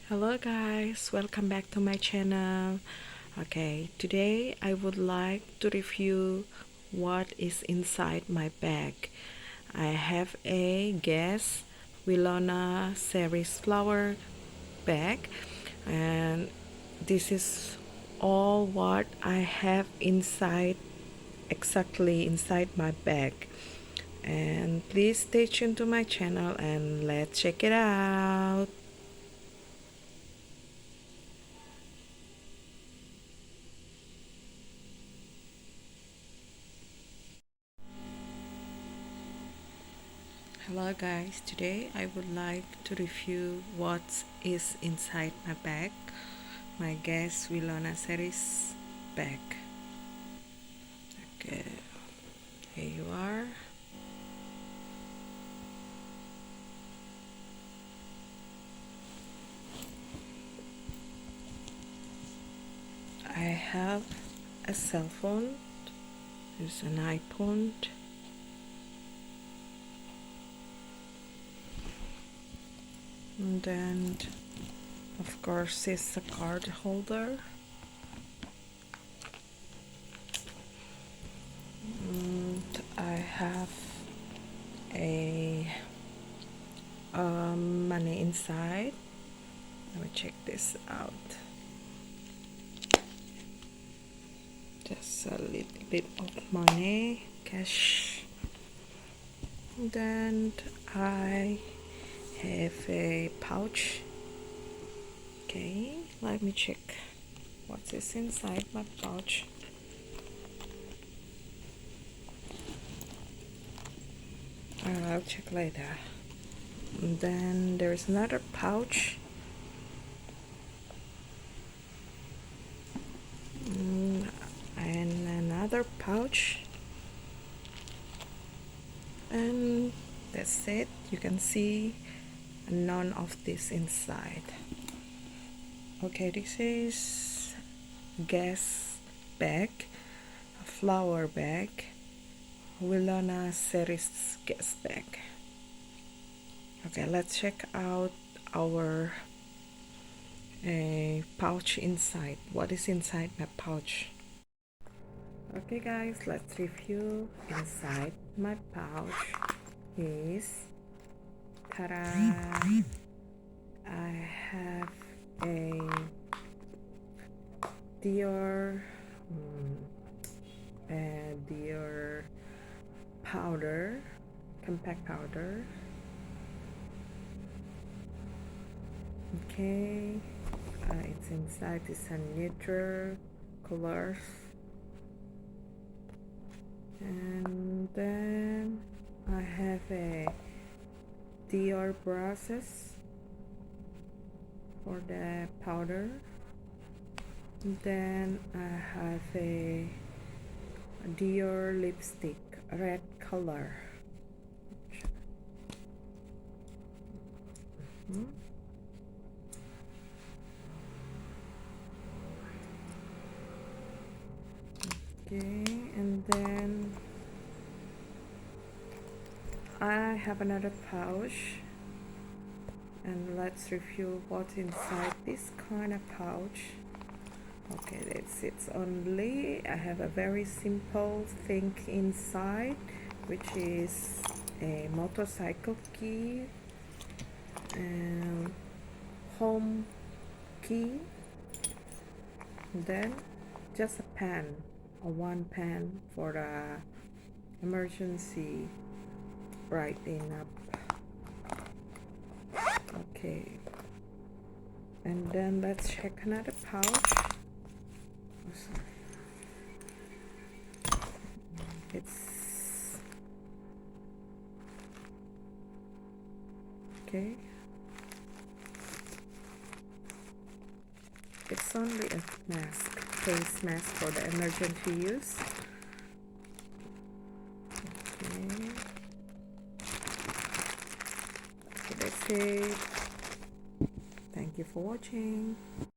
Hello guys, welcome back to my channel. Okay, today I would like to review what is inside my bag. I have a Guess Wilona series flower bag, and this is all what I have inside, exactly inside my bag. And please stay tuned to my channel and let's check it out. Hello guys, today I would like to review what is inside my bag, my Guess Wilona series bag. Okay, here you are. I have a cell phone, there's an iPhone, and then of course is a card holder. And I have a money inside. Let me check this out. Just a little bit of money, cash. And then I have a pouch. Okay, let me check what is inside my pouch. I'll check later. And then there's another pouch. And another pouch. And that's it. You can see none of this inside. Okay, this is Guess bag, a flower bag, Wilona series Guess bag. Okay, let's check out our pouch inside. What is inside my pouch? Okay guys, let's review inside my pouch is, ta-da, I have a Dior Dior powder, compact powder. Okay, it's inside, it's a neutral colors. And then I have a Dior brushes for the powder. And then I have a Dior lipstick, red color. Okay, and then I have another pouch, and let's review what's inside this kind of pouch. Okay, that's it only. I have a very simple thing inside, which is a motorcycle key and home key, and then just a pen, one pen for the emergency writing up. Okay, and then let's check another pouch. It's okay, it's only a mask, face mask for the emergency use. Okay, so that's it. Thank you for watching.